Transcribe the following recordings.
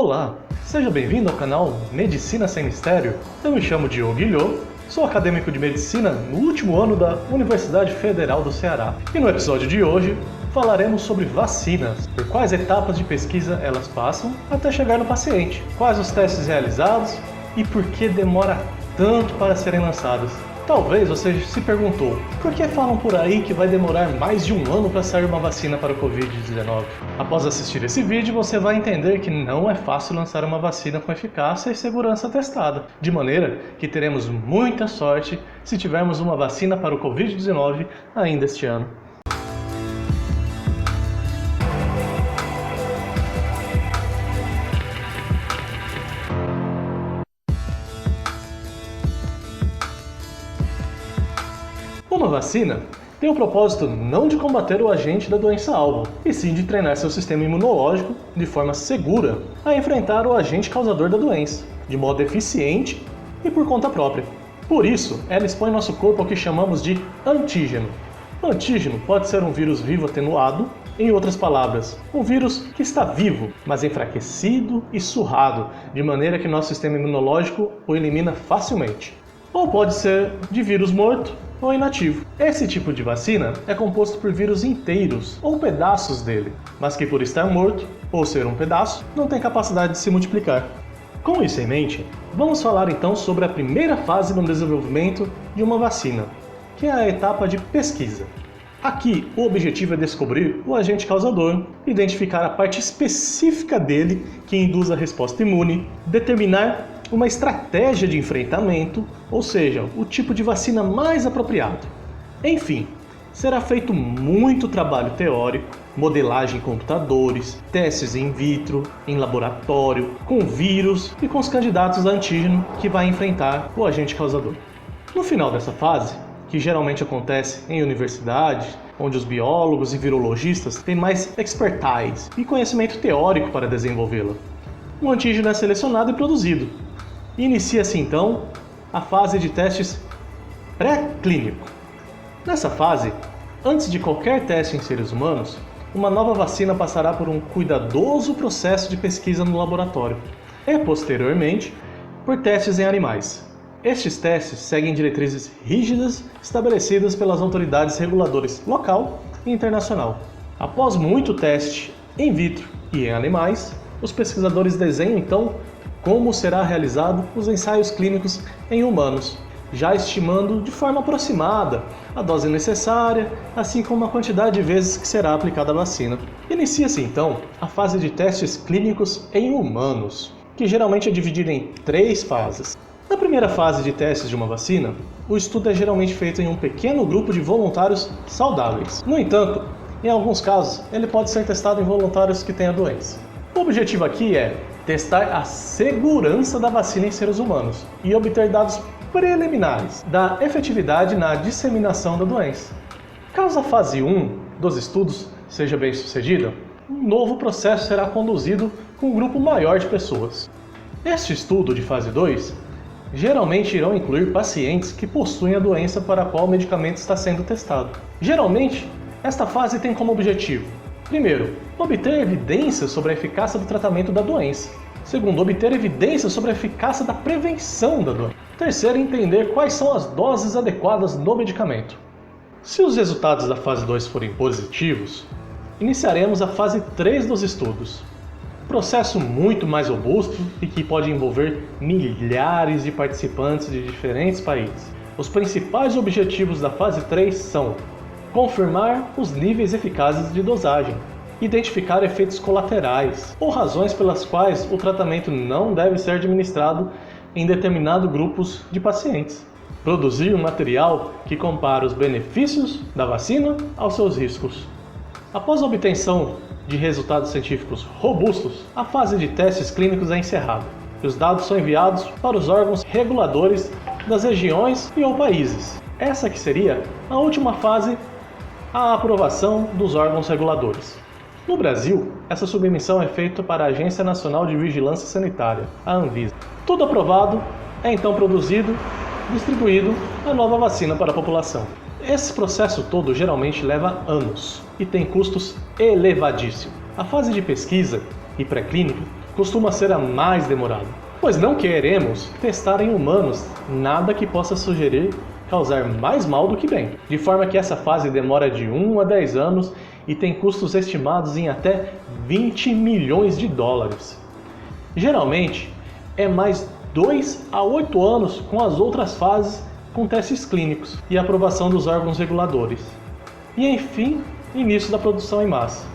Olá, seja bem-vindo ao canal Medicina Sem Mistério. Eu me chamo Diogo Guilhot, sou acadêmico de Medicina no último ano da Universidade Federal do Ceará. E no episódio de hoje falaremos sobre vacinas, por quais etapas de pesquisa elas passam até chegar no paciente, quais os testes realizados e por que demora tanto para serem lançadas. Talvez você se perguntou, por que falam por aí que vai demorar mais de um ano para sair uma vacina para o Covid-19? Após assistir esse vídeo, você vai entender que não é fácil lançar uma vacina com eficácia e segurança testada, de maneira que teremos muita sorte se tivermos uma vacina para o Covid-19 ainda este ano. Uma vacina tem o propósito não de combater o agente da doença-alvo, e sim de treinar seu sistema imunológico de forma segura a enfrentar o agente causador da doença, de modo eficiente e por conta própria. Por isso, ela expõe nosso corpo ao que chamamos de antígeno. O antígeno pode ser um vírus vivo atenuado, em outras palavras, um vírus que está vivo, mas enfraquecido e surrado, de maneira que nosso sistema imunológico o elimina facilmente. Ou pode ser de vírus morto ou inativo. Esse tipo de vacina é composto por vírus inteiros ou pedaços dele, mas que por estar morto ou ser um pedaço, não tem capacidade de se multiplicar. Com isso em mente, vamos falar então sobre a primeira fase no desenvolvimento de uma vacina, que é a etapa de pesquisa. Aqui, o objetivo é descobrir o agente causador, identificar a parte específica dele que induz a resposta imune, determinar uma estratégia de enfrentamento, ou seja, o tipo de vacina mais apropriado. Enfim, será feito muito trabalho teórico, modelagem em computadores, testes in vitro, em laboratório, com vírus e com os candidatos a antígeno que vai enfrentar o agente causador. No final dessa fase, que geralmente acontece em universidades, onde os biólogos e virologistas têm mais expertise e conhecimento teórico para desenvolvê-la, o antígeno é selecionado e produzido. Inicia-se então a fase de testes pré-clínico. Nessa fase, antes de qualquer teste em seres humanos, uma nova vacina passará por um cuidadoso processo de pesquisa no laboratório e, posteriormente, por testes em animais. Estes testes seguem diretrizes rígidas estabelecidas pelas autoridades reguladoras local e internacional. Após muito teste in vitro e em animais, os pesquisadores desenham então como será realizado os ensaios clínicos em humanos, já estimando de forma aproximada a dose necessária, assim como a quantidade de vezes que será aplicada a vacina. Inicia-se então a fase de testes clínicos em humanos, que geralmente é dividida em 3 fases. Na primeira fase de testes de uma vacina, o estudo é geralmente feito em um pequeno grupo de voluntários saudáveis. No entanto, em alguns casos, ele pode ser testado em voluntários que têm a doença. O objetivo aqui é testar a segurança da vacina em seres humanos e obter dados preliminares da efetividade na disseminação da doença. Caso a fase 1 dos estudos seja bem sucedida, um novo processo será conduzido com um grupo maior de pessoas. Este estudo de fase 2 geralmente irão incluir pacientes que possuem a doença para a qual o medicamento está sendo testado. Geralmente, esta fase tem como objetivo: primeiro, obter evidências sobre a eficácia do tratamento da doença. Segundo, obter evidências sobre a eficácia da prevenção da doença. Terceiro, entender quais são as doses adequadas do medicamento. Se os resultados da fase 2 forem positivos, iniciaremos a fase 3 dos estudos. Processo muito mais robusto e que pode envolver milhares de participantes de diferentes países. Os principais objetivos da fase 3 são: confirmar os níveis eficazes de dosagem, identificar efeitos colaterais ou razões pelas quais o tratamento não deve ser administrado em determinados grupos de pacientes, produzir um material que compara os benefícios da vacina aos seus riscos. Após a obtenção de resultados científicos robustos, a fase de testes clínicos é encerrada e os dados são enviados para os órgãos reguladores das regiões e ou países. Essa que seria a última fase, a aprovação dos órgãos reguladores. No Brasil, essa submissão é feita para a Agência Nacional de Vigilância Sanitária, a Anvisa. Tudo aprovado, é então produzido, distribuído a nova vacina para a população. Esse processo todo geralmente leva anos e tem custos elevadíssimos. A fase de pesquisa e pré-clínica costuma ser a mais demorada, pois não queremos testar em humanos nada que possa sugerir causar mais mal do que bem, de forma que essa fase demora de 1 a 10 anos e tem custos estimados em até 20 milhões de dólares. Geralmente, é mais 2 a 8 anos com as outras fases com testes clínicos e aprovação dos órgãos reguladores. E enfim, início da produção em massa.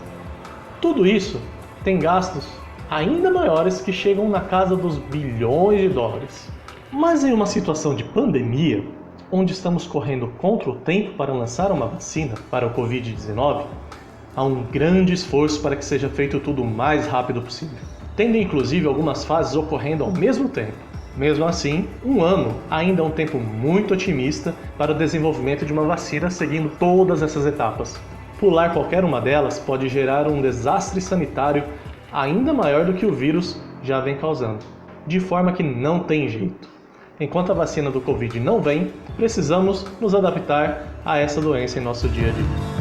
Tudo isso tem gastos ainda maiores que chegam na casa dos bilhões de dólares. Mas em uma situação de pandemia, onde estamos correndo contra o tempo para lançar uma vacina para o Covid-19, há um grande esforço para que seja feito tudo o mais rápido possível, tendo inclusive algumas fases ocorrendo ao mesmo tempo. Mesmo assim, 1 ano ainda é um tempo muito otimista para o desenvolvimento de uma vacina seguindo todas essas etapas. Pular qualquer uma delas pode gerar um desastre sanitário ainda maior do que o vírus já vem causando, de forma que não tem jeito. Enquanto a vacina do Covid não vem, precisamos nos adaptar a essa doença em nosso dia a dia.